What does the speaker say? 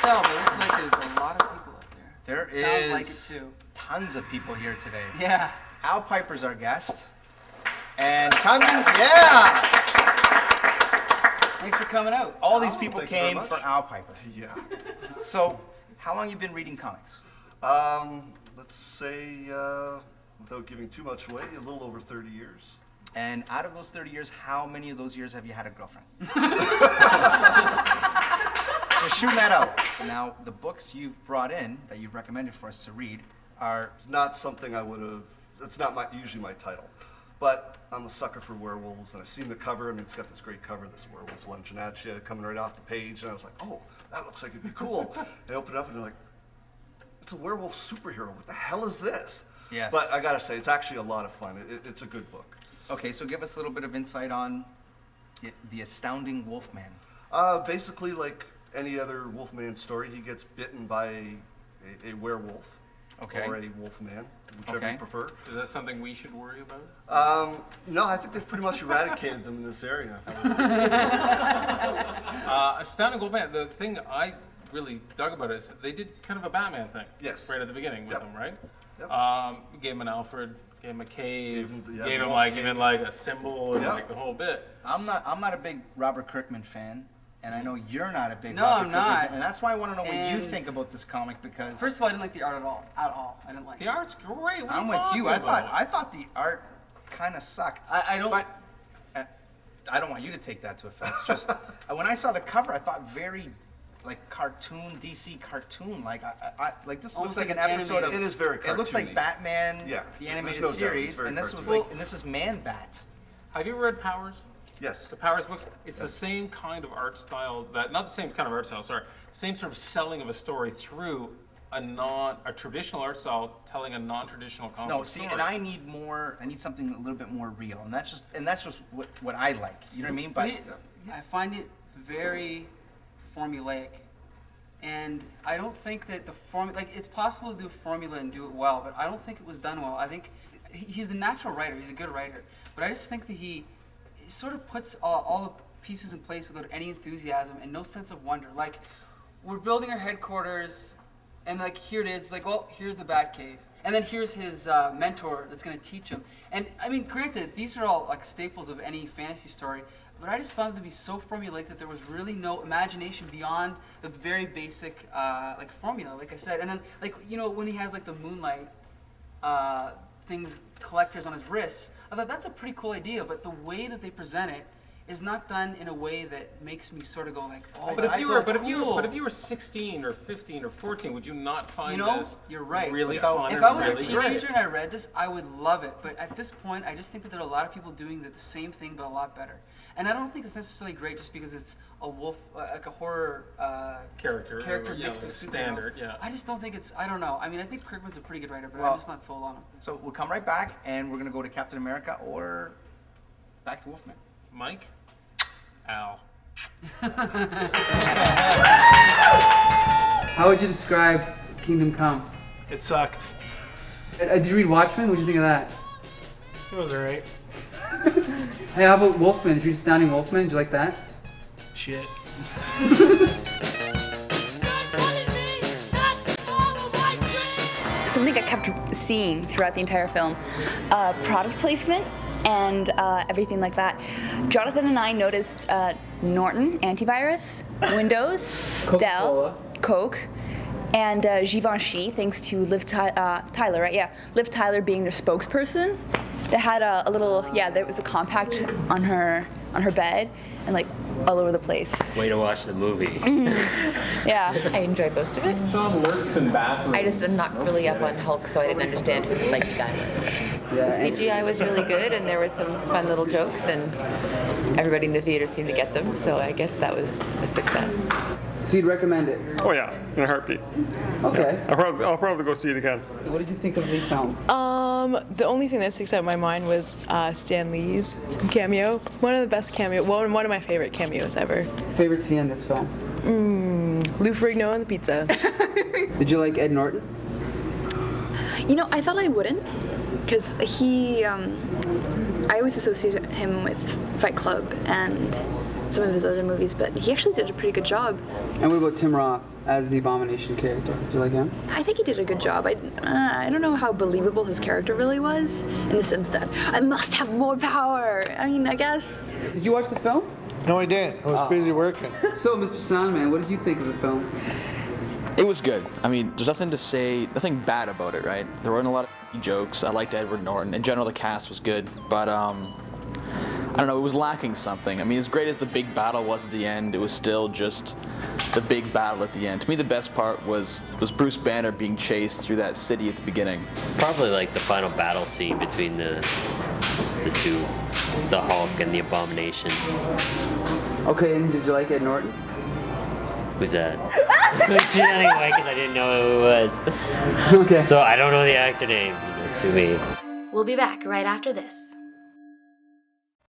tell, but it looks like there's a lot of people up there. Sounds like it too. Tons of people here today. Yeah. Al Piper's our guest. And coming, yeah! Thanks for coming out. All these people came for Al Piper. Yeah. So, how long you been reading comics? Let's say, without giving too much away, a little over 30 years. And out of those 30 years, how many of those years have you had a girlfriend? just shooting that out. Now, the books you've brought in, that you've recommended for us to read, are... It's not something I would have, it's not usually my title. But I'm a sucker for werewolves, and I've seen the cover. I mean, it's got this great cover, this werewolf lunging at you, coming right off the page, and I was like, oh, that looks like it'd be cool. And I open it up, and they're like, it's a werewolf superhero. What the hell is this? Yes. But I gotta say, it's actually a lot of fun. It's a good book. Okay, so give us a little bit of insight on the Astounding Wolfman. Basically, like any other Wolfman story, he gets bitten by a werewolf. Okay. Or a wolfman, whichever you prefer. Is that something we should worry about? No, I think they've pretty much eradicated them in this area. Astounding Wolfman, the thing I really dug about it is they did kind of a Batman thing. Yes. Right at the beginning with him, right? Yep. Gave him an Alfred, gave him a cave, Gave gave him him the like cave. even like a symbol and Yeah. like the whole bit. I'm not a big Robert Kirkman fan, and I know you're not a big No, Robert I'm Kirkman not. fan, and that's why I want to know what you And- think about this comic, because First of all, I didn't like the art at all. At all. I didn't like The it. art's great. What are I'm you with talking you. about? I thought the art kind of sucked. I don't... But I don't want you to take that to offense. Just when I saw the cover, I thought very like cartoon, DC cartoon. Like like this Almost looks like an like episode of. It is very It looks like cartoony. Batman, Yeah, the there's animated no doubt, it's series, very and this was cartoony. like, and this is Man Bat. Have you read Powers? Yes. The Powers books, it's the same kind of art style not the same kind of art style, sorry, same sort of selling of a story through a traditional art style telling a non-traditional comic No, book see, story. and I need something a little bit more real, and that's just what I like. You know what I mean? But I find it very formulaic, and I don't think that it's possible to do a formula and do it well, but I don't think it was done well. I think he's the natural writer. He's a good writer, but I just think that he sort of puts all the pieces in place without any enthusiasm and no sense of wonder. Like, we're building our headquarters, and like here it is. Like, well, here's the Batcave. And then here's his mentor that's going to teach him. And I mean, granted, these are all like staples of any fantasy story, but I just found it to be so formulaic that there was really no imagination beyond the very basic like formula, like I said. And then, like, you know, when he has like the moonlight collectors on his wrists, I thought that's a pretty cool idea, but the way that they present it is not done in a way that makes me sort of go like, oh, But if that's you so were, cool. but if you were 16 or 15 or 14, would you not find You know, this you're right. really If fun If and I was a really teenager great? and I read this, I would love it. But at this point, I just think that there are a lot of people doing the same thing, but a lot better. And I don't think it's necessarily great just because it's a wolf, like a horror Character yeah, mixed like with superheroes. standard, yeah. I just don't think it's. I don't know. I mean, I think Kirkman's a pretty good writer, but Well- I'm just not sold on him. so we'll come right back, and we're gonna go to Captain America or back to Wolfman. Mike? Al. How would you describe Kingdom Come? It sucked. Did you read Watchmen? What did you think of that? It was alright. Hey, how about Wolfman? Did you read Astounding Wolfman? Did you like that? Shit. Something I kept seeing throughout the entire film, product placement and everything like that. Jonathan and I noticed Norton antivirus, Windows, Dell, Coke, and Givenchy, thanks to Liv Tyler, right? Yeah, Liv Tyler being their spokesperson. They had a little, yeah, there was a compact on her bed, and like all over the place. Way to watch the movie. Yeah. I enjoyed most of it. Sean lurks in bathrooms. I just am not really up on Hulk, so I didn't understand who the spiky guy was. The CGI was really good, and there was some fun little jokes, and everybody in the theater seemed to get them, so I guess that was a success. So you'd recommend it? Oh yeah, in a heartbeat. Okay. I'll probably go see it again. What did you think of the film? The only thing that sticks out in my mind was Stan Lee's cameo. One of the best one of my favorite cameos ever. Favorite scene in this film? Lou Ferrigno and the pizza. Did you like Ed Norton? You know, I thought I wouldn't, because I always associate him with Fight Club and some of his other movies, but he actually did a pretty good job. And what about Tim Roth as the Abomination character? Do you like him? I think he did a good job. I don't know how believable his character really was, in the sense that I must have more power. I mean, I guess. Did you watch the film? No, I didn't. I was busy working. So, Mr. Soundman, what did you think of the film? It was good. I mean, there's nothing to say, nothing bad about it, right? There weren't a lot of jokes. I liked Edward Norton. In general, the cast was good, but I don't know, it was lacking something. I mean, as great as the big battle was at the end, it was still just the big battle at the end. To me, the best part was Bruce Banner being chased through that city at the beginning. Probably like the final battle scene between the two, the Hulk and the Abomination. Okay, and did you like Ed Norton? Who's that? Anyway, because I didn't know who it was. Okay. So I don't know the actor name. Sue me. We'll be back right after this.